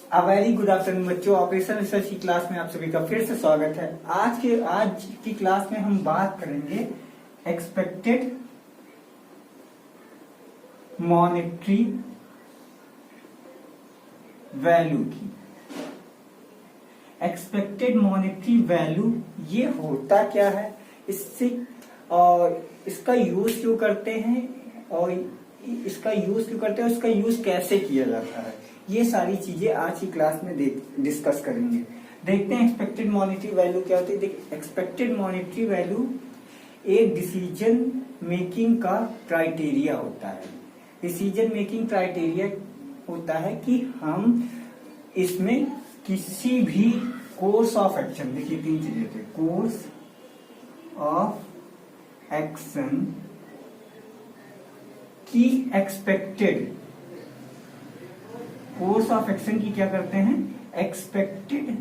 A very good afternoon बच्चों। Operation research की class में आप सभी का फिर से स्वागत है। आज की क्लास में हम बात करेंगे एक्सपेक्टेड मॉनेटरी वैल्यू की। एक्सपेक्टेड मॉनेटरी वैल्यू ये होता क्या है, इससे इसका यूज क्यों करते हैं और इसका यूज कैसे किया जाता है, ये सारी चीजें आज की क्लास में डिस्कस करेंगे। देखते हैं एक्सपेक्टेड मॉनेटरी वैल्यू क्या होती है। देखिए, एक्सपेक्टेड मॉनेटरी वैल्यू एक डिसीजन मेकिंग का क्राइटेरिया होता है। डिसीजन मेकिंग क्राइटेरिया होता है कि हम इसमें किसी भी कोर्स ऑफ एक्शन, देखिए तीन चीजें थे, कोर्स ऑफ एक्शन की एक्सपेक्टेड, कोर्स ऑफ एक्शन की क्या करते हैं, expected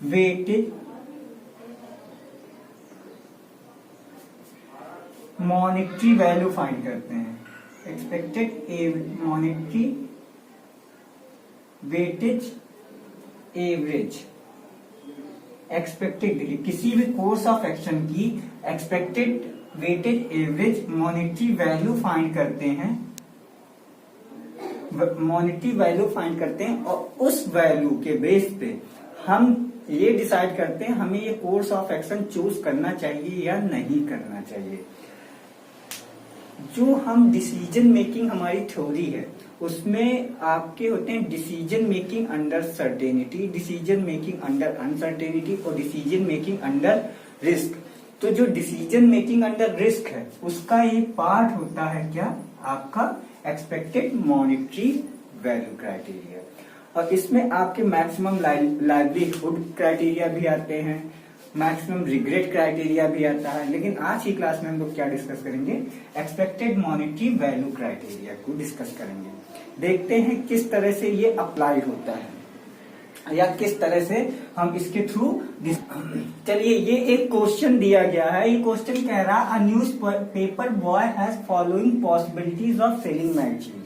weightage monetary value find करते हैं। Expected monetary weightage average, expected, देखिए किसी भी कोर्स ऑफ एक्शन की expected weightage average monetary value find करते हैं, मॉनेटरी वैल्यू फाइंड करते हैं और उस वैल्यू के बेस पे हम ये डिसाइड करते हैं हमें ये कोर्स ऑफ एक्शन चूज करना चाहिए या नहीं करना चाहिए। जो हम डिसीजन मेकिंग, हमारी थ्योरी है उसमें आपके होते हैं decision making under certainty, decision making under uncertainty और डिसीजन मेकिंग अंडर रिस्क। तो जो डिसीजन मेकिंग अंडर रिस्क है उसका ये पार्ट होता है क्या, आपका एक्सपेक्टेड मॉनेटरी वैल्यू क्राइटेरिया। और इसमें आपके मैक्सिमम लाइवलीहुड क्राइटेरिया भी आते हैं, मैक्सिमम रिग्रेट क्राइटेरिया भी आता है। लेकिन आज की क्लास में हम लोग क्या डिस्कस करेंगे, एक्सपेक्टेड मॉनेटरी वैल्यू क्राइटेरिया को डिस्कस करेंगे। देखते हैं किस तरह से ये अप्लाई होता है या किस तरह से हम इसके थ्रू। चलिए, ये एक क्वेश्चन दिया गया है। ये क्वेश्चन कह रहा, a news paper boy has following possibilities of selling magazine.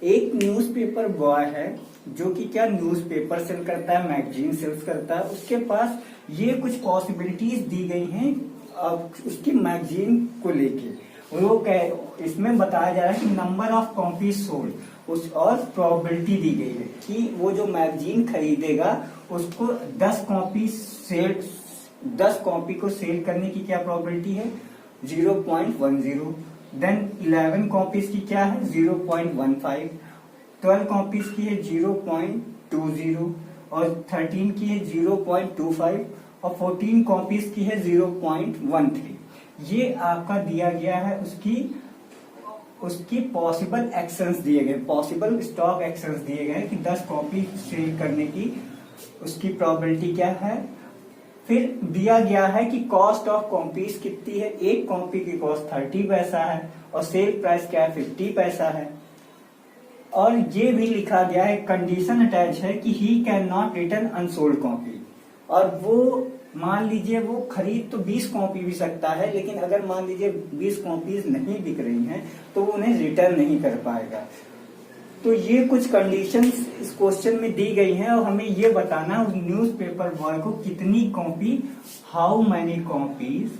एक न्यूज़पेपर बॉय है जो कि क्या न्यूज़पेपर सेल करता है, मैगजीन सेल्स करता है। उसके पास ये कुछ पॉसिबिलिटीज दी गई हैं उसकी मैगजीन को लेके। वो इसमें बताया जा रहा है कि नंबर ऑफ कॉपीज सोल्ड, उस और प्रोबेबिलिटी दी गई है कि वो जो मैगजीन खरीदेगा उसको 10 कॉपी को सेल करने की क्या प्रोबेबिलिटी है, 0.10। देन 11 कॉपीज की क्या है, 0.15। 12 कॉपीज की है 0.20 और 13 की है 0.25 और 14 कॉपीज की है 0.13। ये आपका दिया गया है उसकी पॉसिबल एक्शंस दिए गए, पॉसिबल स्टॉक एक्शंस दिए गए कि 10 कॉपी सेल करने की उसकी प्रोबेबिलिटी क्या है। फिर दिया गया है कि कॉस्ट ऑफ कॉपीज कितनी है, एक कॉपी की कॉस्ट 30 पैसा है और सेल प्राइस क्या है, 50 पैसा है। और ये भी लिखा गया है, कंडीशन अटैच है कि he can not return unsold copy. और वो मान लीजिए वो खरीद तो 20 कॉपी भी सकता है, लेकिन अगर मान लीजिए 20 कॉपीज नहीं बिक रही हैं तो वो उन्हें रिटर्न नहीं कर पाएगा। तो ये कुछ कंडीशंस इस क्वेश्चन में दी गई हैं और हमें ये बताना उस न्यूज़पेपर बॉय को कितनी copy, how many copies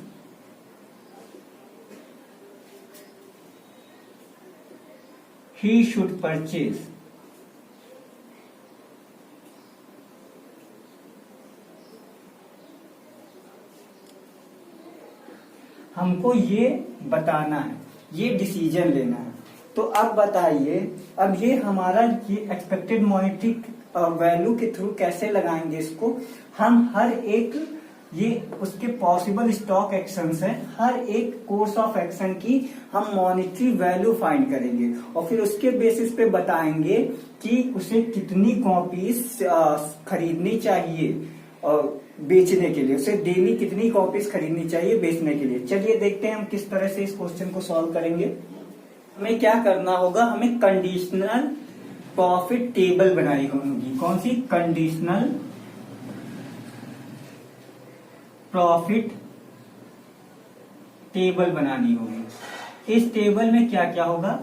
he should purchase हमको ये बताना है, ये डिसीजन लेना है। तो अब बताइए, अब ये हमारा ये एक्सपेक्टेड मॉनेटरी वैल्यू के थ्रू कैसे लगाएंगे इसको। हम हर एक, ये उसके पॉसिबल स्टॉक एक्शंस हैं, हर एक कोर्स ऑफ एक्शन की हम मॉनेटरी वैल्यू फाइंड करेंगे और फिर उसके बेसिस पे बताएंगे कि उसे कितनी कॉपीज खरीदनी चाहिए और बेचने के लिए, उसे डेली कितनी कॉपीज खरीदनी चाहिए बेचने के लिए। चलिए देखते हैं हम किस तरह से इस क्वेश्चन को सॉल्व करेंगे। हमें क्या करना होगा, हमें कंडीशनल प्रॉफिट टेबल बनानी होगी। कौन सी, कंडीशनल प्रॉफिट टेबल बनानी होगी। इस टेबल में क्या क्या होगा,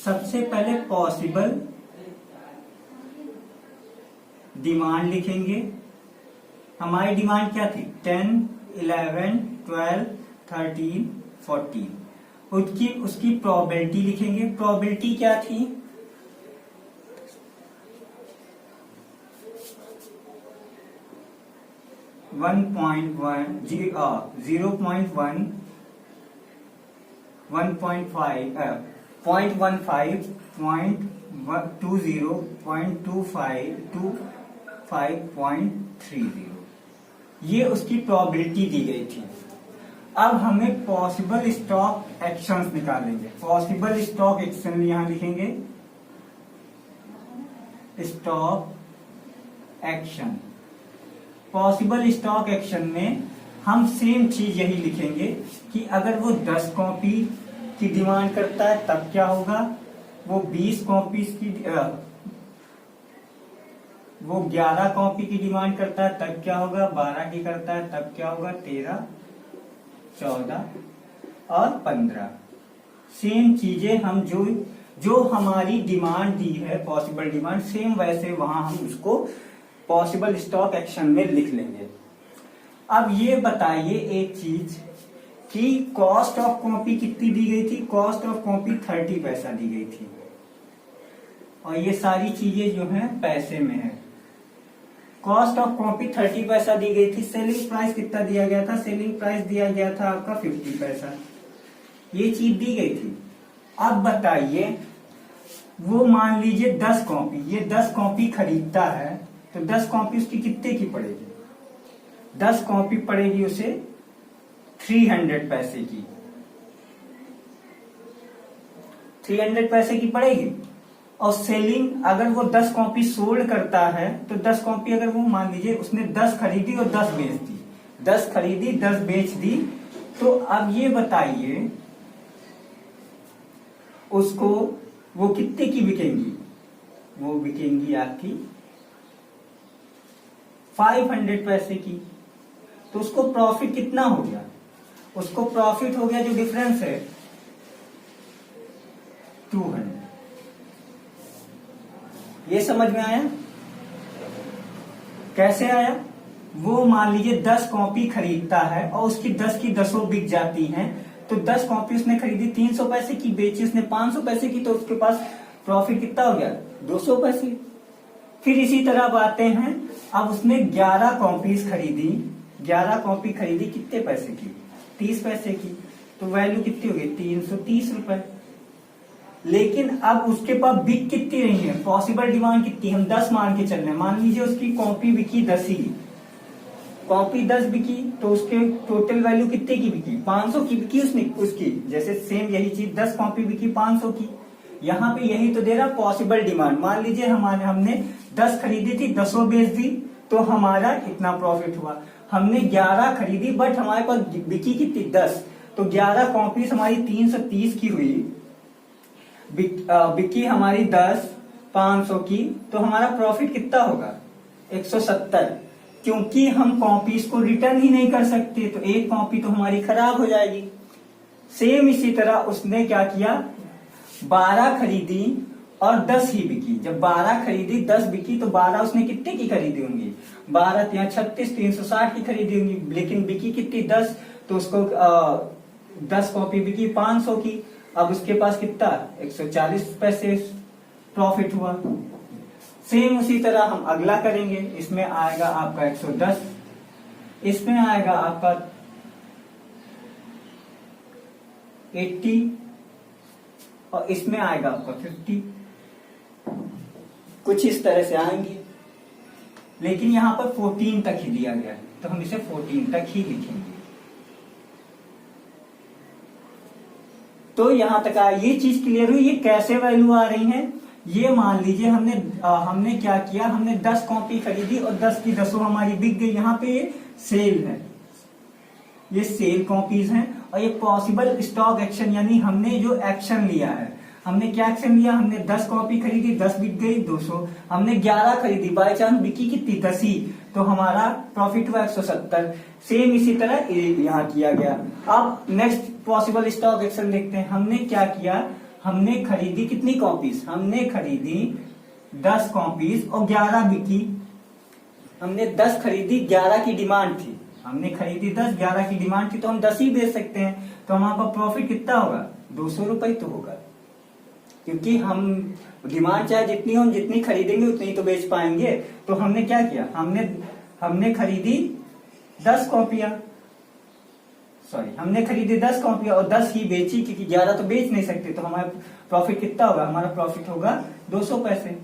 सबसे पहले पॉसिबल डिमांड लिखेंगे। हमारी डिमांड क्या थी? 10, 11, 12, 13, 14। उसकी प्रोबेबिलिटी लिखेंगे। प्रोबेबिलिटी क्या थी? 1.1, 0.1, 1.5, 0.15, 0.20, 0.25, 25.30, ये उसकी प्रोबेबिलिटी दी गई थी। अब हमें पॉसिबल स्टॉक एक्शंस निकालेंगे। पॉसिबल स्टॉक एक्शन यहां लिखेंगे, stock action. Possible stock action में हम सेम चीज यही लिखेंगे कि अगर वो 10 कॉपी की डिमांड करता है तब क्या होगा, वो 20 कॉपी की, वो 11 कॉपी की डिमांड करता है तब क्या होगा, 12 की करता है तब क्या होगा, 13, 14 और 15। सेम चीजें हम जो हमारी डिमांड दी है, पॉसिबल डिमांड, सेम वैसे वहां हम उसको पॉसिबल स्टॉक एक्शन में लिख लेंगे। अब ये बताइए एक चीज कि कॉस्ट ऑफ कॉपी कितनी दी गई थी? कॉस्ट ऑफ कॉपी 30 पैसा दी गई थी, और ये सारी चीजें जो है पैसे में है। कॉस्ट ऑफ कॉपी 30 पैसा दी गई थी। सेलिंग प्राइस कितना दिया गया था? सेलिंग प्राइस दिया गया था आपका 50 पैसा। ये चीज दी गई थी। अब बताइए, वो मान लीजिए 10 कॉपी, ये 10 कॉपी खरीदता है, तो 10 कॉपी उसकी कितने की पड़ेगी? 10 कॉपी पड़ेगी उसे 300 पैसे की। 300 पैसे की पड़ेगी। और सेलिंग, अगर वो 10 कॉपी सोल्ड करता है तो 10 कॉपी अगर वो मान लीजिए उसने 10 खरीदी और 10 बेच दी, 10 खरीदी 10 बेच दी, तो अब ये बताइए उसको वो कितने की बिकेंगी? वो बिकेंगी आपकी 500 पैसे की। तो उसको प्रॉफिट कितना हो गया? उसको प्रॉफिट हो गया, जो डिफरेंस है, 200। ये समझ में आया? कैसे आया? वो मान लीजिए 10 कॉपी खरीदता है और उसकी 10 की 10 बिक जाती हैं, तो 10 कॉपी उसने खरीदी 300 पैसे की, बेची उसने 500 पैसे की, तो उसके पास प्रॉफिट कितना हो गया? 200 पैसे। फिर इसी तरह अब आते हैं, अब उसने 11 कॉपीज खरीदी, 11 कॉपी खरीदी कितने पैसे की? 30 पैसे की। तो वैल्यू कितनी हो गई? 330 रुपए। लेकिन अब उसके पास बिक कितनी रही है? पॉसिबल डिमांड कितनी? हम 10 मान के चल रहे हैं। मान लीजिए उसकी कॉपी बिकी 10 ही, कॉपी 10 बिकी, तो उसके टोटल वैल्यू कितने की बिकी? 500 की बिकी उसकी। जैसे सेम यही चीज 10 कॉपी बिकी 500 की। यहाँ पे यही तो दे रहा पॉसिबल डिमांड। मान लीजिए हमने 10 खरीदी थी, 10 बेच दी, तो हमारा इतना प्रॉफिट हुआ। हमने 11 खरीदी बट हमारे पास बिकी कितनी? 10। तो 11 कॉपीज हमारी 330 की हुई, बिकी हमारी 10 500 की, तो हमारा प्रॉफिट कितना होगा? 170। क्योंकि हम कॉपीज को रिटर्न ही नहीं कर सकते, तो एक कॉपी तो हमारी खराब हो जाएगी। सेम इसी तरह उसने क्या किया, 12 खरीदी और 10 ही बिकी। जब 12 खरीदी 10 बिकी, तो 12 उसने कितने की खरीदी होंगी? 12 यहाँ 36, 360 की खरीदी होंगी। लेकिन बिकी कितनी? 10। तो उसको 10 कॉपी बिकी 500 की। अब उसके पास कितना? 140 पैसे प्रॉफिट हुआ। सेम उसी तरह हम अगला करेंगे। इसमें आएगा आपका 110, इसमें आएगा आपका 80, और इसमें आएगा आपका 50। कुछ इस तरह से आएंगे, लेकिन यहां पर 14 तक ही दिया गया है, तो हम इसे 14 तक ही लिखेंगे। तो यहां तक ये चीज क्लियर हुई। ये कैसे वैल्यू आ रही है? ये मान लीजिए हमने क्या किया, हमने 10 कॉपी खरीदी और 10 की 10 हमारी बिक गई। यहाँ पे ये सेल है, ये सेल कॉपीज हैं। और ये पॉसिबल स्टॉक एक्शन, यानी हमने जो एक्शन लिया है, हमने क्या एक्शन लिया? हमने 10 कॉपी खरीदी, 10 बिक गई 200। हमने 11 खरीदी, बाई चांस बिकी कितनी? 10 ही, तो हमारा प्रॉफिट हुआ 170। सेम इसी तरह यहाँ किया गया। अब नेक्स्ट पॉसिबल स्टॉक एक्शन देखते हैं। हमने क्या किया, हमने खरीदी कितनी कॉपीज? हमने खरीदी 10 कॉपीज और 11 बिकी, हमने 10 खरीदी, 11 की डिमांड थी, हमने खरीदी 10, 11 की डिमांड थी, तो हम 10 ही बेच सकते हैं। तो हमारे पास प्रॉफिट कितना होगा? 200 रुपए तो होगा, क्योंकि हम डिमांड चाहे जितनी हो, हम जितनी खरीदेंगे उतनी तो बेच पाएंगे। तो हमने क्या किया, हमने खरीदी 10 कॉपियां, हमने खरीदी 10 कॉपियां और 10 ही बेची, क्योंकि 11 तो बेच नहीं सकते। तो हमारा प्रॉफिट कितना होगा? हमारा प्रॉफिट होगा 200 पैसे।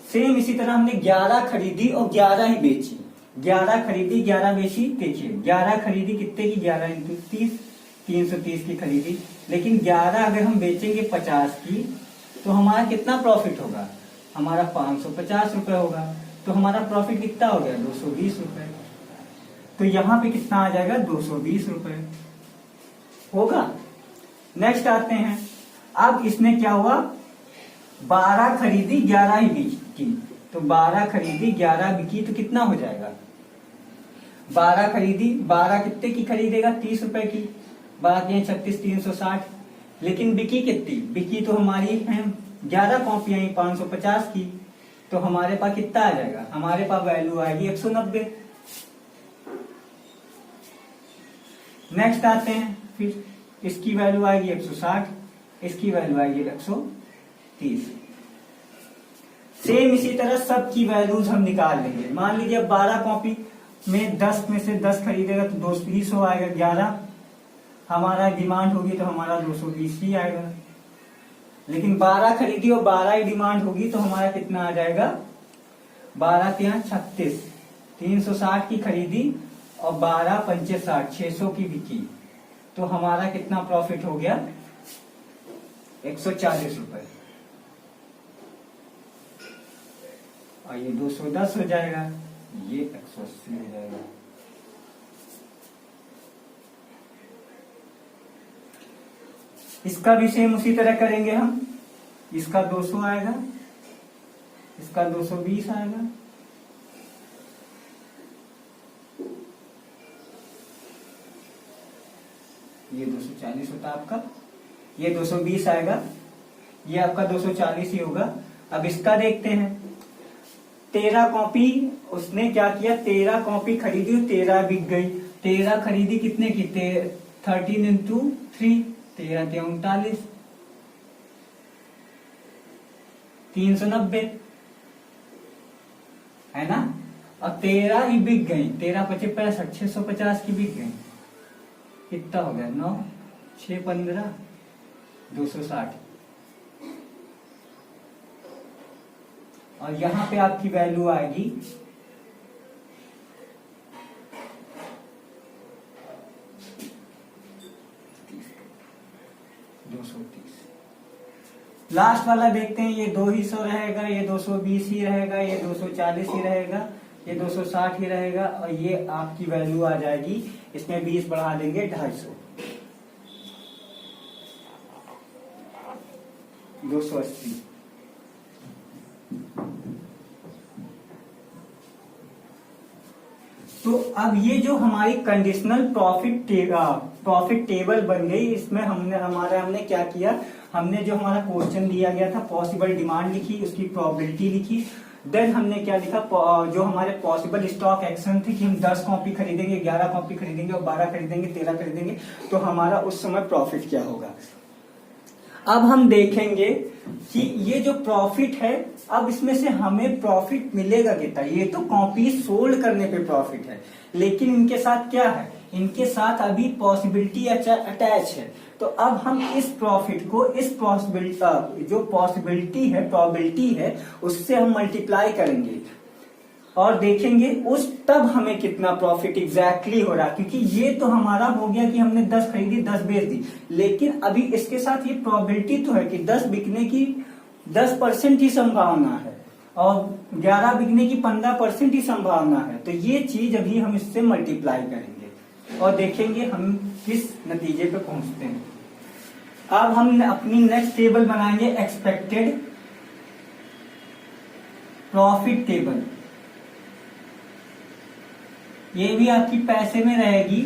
सेम इसी तरह हमने 11 खरीदी और 11 ही बेची, 11 खरीदी 11 बेची। देखिए 11 खरीदी कितने की? 11 इंटू 30, 330 की खरीदी। लेकिन 11 अगर हम बेचेंगे 50 की, तो हमारा कितना प्रॉफिट होगा? हमारा 550 रुपए होगा। तो हमारा प्रॉफिट कितना हो गया? 220 रुपए। तो यहाँ पे कितना आ जाएगा? 220 रुपए होगा। नेक्स्ट आते हैं, अब इसने क्या हुआ? 12 खरीदी 11 ही बिकी, तो 12 खरीदी 11 बिकी, तो कितना हो जाएगा? 12 खरीदी, 12 कितने की खरीदेगा? 30 रुपए की, 12 36, 360। लेकिन बिकी कितनी? बिकी तो हमारी है 11 कॉपियां 550 की, तो हमारे पास कितना आ जाएगा? हमारे पास वैल्यू आएगी 190। नेक्स्ट आते हैं, फिर इसकी वैल्यू आएगी 160, इसकी वैल्यू आएगी 130। सेम इसी तरह सबकी वैल्यूज हम निकाल लेंगे। मान लीजिए अब 12 कॉपी में 10 में से 10 खरीदेगा तो 220 आएगा, 11 हमारा डिमांड होगी तो हमारा 220 ही आएगा। लेकिन 12 खरीदी और 12 ही डिमांड होगी तो हमारा कितना आ जाएगा? 12 3 36, 360 की खरीदी और 12 पंचे 60, 600 की बिकी, तो हमारा कितना प्रॉफिट हो गया? 140 रुपए। और ये 210 हो जाएगा, ये 180 हो जाएगा। इसका भी सेम उसी तरह करेंगे हम। इसका 200 आएगा, इसका 220 आएगा, ये 240 होता आपका, ये 220 आएगा, ये आपका 240 ही होगा। अब इसका देखते हैं, 13 कॉपी उसने क्या किया? 13 कॉपी खरीदी और 13 बिक गई। 13 खरीदी कितने की? 13 इंटू 3, 13 39, 390 है ना। और 13 ही बिक गई, 13 पचे 65, 650 की बिक गई। कितना हो गया? 9 6 15, 260। और यहां पे आपकी वैल्यू आएगी 230। लास्ट वाला देखते हैं, ये 200 रहेगा, ये 220 ही रहेगा, ये 240 ही रहेगा, ये 260 ही रहेगा, और ये आपकी वैल्यू आ जाएगी, इसमें 20 बढ़ा देंगे 250, 280। तो अब ये जो हमारी कंडीशनल प्रॉफिट टेबल बन गई, इसमें हमने क्या किया? हमने जो हमारा क्वेश्चन दिया गया था, पॉसिबल डिमांड लिखी, उसकी प्रोबेबिलिटी लिखी, देन हमने क्या लिखा? जो हमारे पॉसिबल स्टॉक एक्शन थे कि हम 10 कॉपी खरीदेंगे, 11 कॉपी खरीदेंगे और 12 खरीदेंगे, 13 खरीदेंगे, तो हमारा उस समय प्रॉफिट क्या होगा। अब हम देखेंगे कि ये जो प्रॉफिट है, अब इसमें से हमें प्रॉफिट मिलेगा कितना। ये तो कॉपी सोल्ड करने पे प्रॉफिट है, लेकिन इनके साथ क्या है? इनके साथ अभी पॉसिबिलिटी अटैच है। तो अब हम इस प्रॉफिट को इस पॉसिबिलिटी जो पॉसिबिलिटी है, प्रोबेबिलिटी है, उससे हम मल्टीप्लाई करेंगे और देखेंगे उस तब हमें कितना प्रॉफिट एग्जैक्टली हो रहा है। क्योंकि ये तो हमारा हो गया कि हमने 10 खरीदी, 10 बेच दी, लेकिन अभी इसके साथ ये प्रोबेबिलिटी तो है कि 10 बिकने की 10% ही संभावना है और 11 बिकने की 15% ही संभावना है। तो ये चीज अभी हम इससे मल्टीप्लाई करेंगे और देखेंगे हम किस नतीजे पे पहुंचते हैं। अब हम अपनी नेक्स्ट टेबल बनाएंगे, एक्सपेक्टेड प्रॉफिट टेबल। ये भी आपकी पैसे में रहेगी।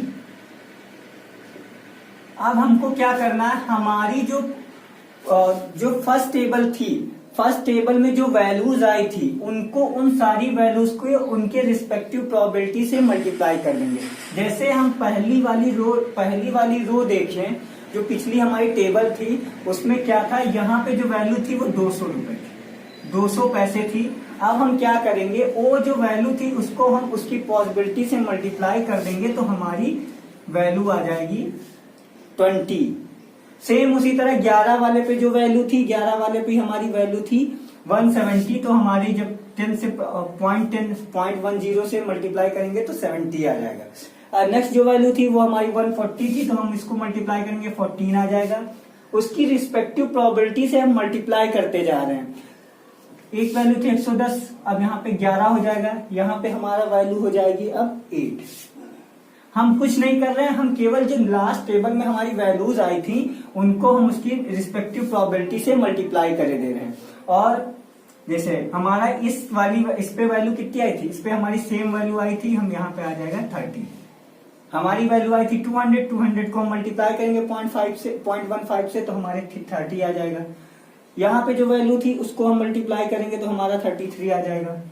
अब हमको क्या करना है? हमारी जो फर्स्ट टेबल थी, फर्स्ट टेबल में जो वैल्यूज आई थी उनको उन सारी वैल्यूज को उनके रिस्पेक्टिव प्रोबेबिलिटी से मल्टीप्लाई कर देंगे। जैसे हम पहली वाली रो देखें, जो पिछली हमारी टेबल थी उसमें क्या था, यहाँ पे जो वैल्यू थी वो 200 रुपए, 200 पैसे थी। अब हम क्या करेंगे, वो जो वैल्यू थी उसको हम उसकी पॉसिबिलिटी से मल्टीप्लाई कर देंगे तो हमारी वैल्यू आ जाएगी 20। सेम उसी तरह 11 वाले पे जो वैल्यू थी, 11 वाले पे हमारी वैल्यू थी 170, तो हमारी जब 10 से .10 से मल्टीप्लाई करेंगे तो 70 आ जाएगा। नेक्स्ट जो वैल्यू थी वो हमारी 140 थी, तो हम इसको मल्टीप्लाई करेंगे 14 आ जाएगा। उसकी रिस्पेक्टिव प्रोबेबिलिटी से हम मल्टीप्लाई करते जा रहे हैं। एक वैल्यू थी 110, अब यहाँ पे 11 हो जाएगा, यहाँ पे हमारा वैल्यू हो जाएगी अब 8। हम कुछ नहीं कर रहे हैं, हम केवल जो लास्ट टेबल में हमारी वैल्यूज आई थी उनको हम उसकी रिस्पेक्टिव प्रोबेबिलिटी से मल्टीप्लाई करे दे रहे हैं। और जैसे हमारा इस पे वैल्यू कितनी आई थी, इस पे हमारी सेम वैल्यू आई थी, हम यहाँ पे आ जाएगा 30। हमारी वैल्यू आई थी 200 को हम मल्टीप्लाई करेंगे 0.15 से तो हमारे 30 आ जाएगा। यहाँ पे जो वैल्यू थी उसको हम मल्टीप्लाई करेंगे तो हमारा 33 आ जाएगा।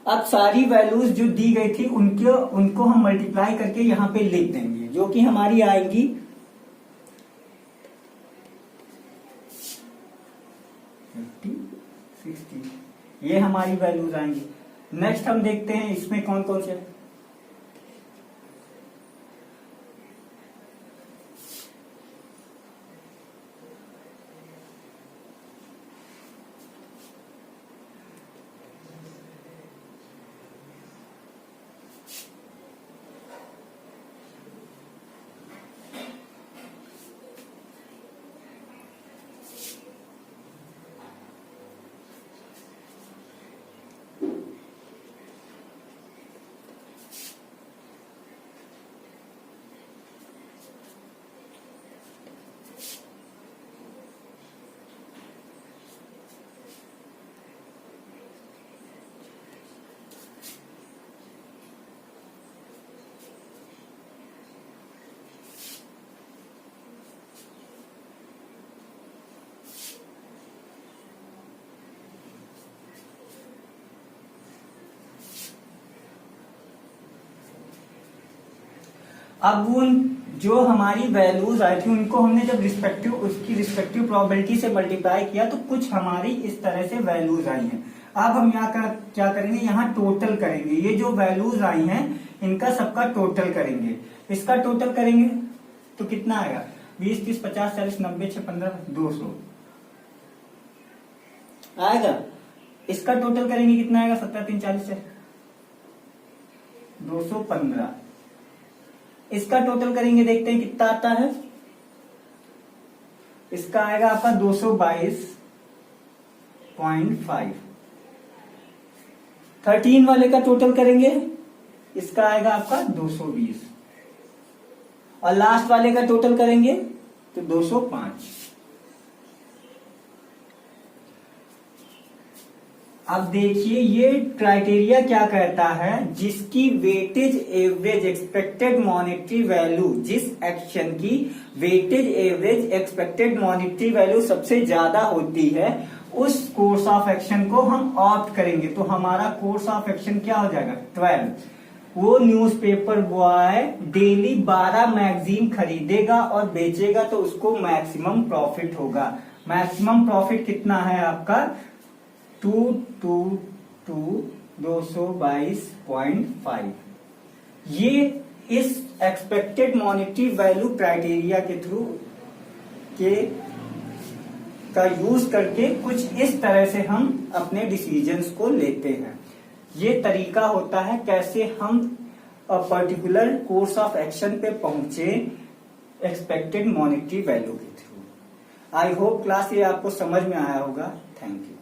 अब सारी वैल्यूज जो दी गई थी उनको हम मल्टीप्लाई करके यहाँ पे लिख देंगे, जो कि हमारी आएगी 50, 60, ये हमारी वैल्यूज आएंगी। नेक्स्ट हम देखते हैं इसमें कौन कौन से। अब उन जो हमारी वैल्यूज आई थी उनको हमने जब उसकी रिस्पेक्टिव प्रोबेबिलिटी से मल्टीप्लाई किया तो कुछ हमारी इस तरह से वैल्यूज आई हैं। अब हम यहाँ क्या करेंगे, यहाँ टोटल करेंगे। ये जो वैल्यूज आई हैं इनका सबका टोटल करेंगे। इसका टोटल करेंगे तो कितना आएगा, 20, 30, 50, 40, 90, 6, 15, 200 आएगा। इसका टोटल करेंगे कितना आएगा, 17, 3, 40 से 215। इसका टोटल करेंगे, देखते हैं कितना आता है। इसका आएगा आपका 222.5। 13 वाले का टोटल करेंगे, इसका आएगा आपका 220। और लास्ट वाले का टोटल करेंगे तो 205। अब देखिए ये क्राइटेरिया क्या कहता है, जिसकी weightage average expected monetary value, जिस एक्शन की weightage average expected monetary value सबसे ज्यादा होती है उस कोर्स ऑफ एक्शन को हम ऑप्ट करेंगे। तो हमारा कोर्स ऑफ एक्शन क्या हो जाएगा, 12। वो न्यूज़पेपर बॉय डेली 12 मैगजीन खरीदेगा और बेचेगा तो उसको मैक्सिमम प्रॉफिट होगा। मैक्सिमम प्रॉफिट कितना है आपका, 222.5। ये इस एक्सपेक्टेड मॉनेटरी वैल्यू क्राइटेरिया के थ्रू का यूज करके कुछ इस तरह से हम अपने डिसीजंस को लेते हैं। ये तरीका होता है कैसे हम पर्टिकुलर कोर्स ऑफ एक्शन पे पहुंचे एक्सपेक्टेड मॉनेटरी वैल्यू के थ्रू। आई होप क्लास ये आपको समझ में आया होगा। Thank you.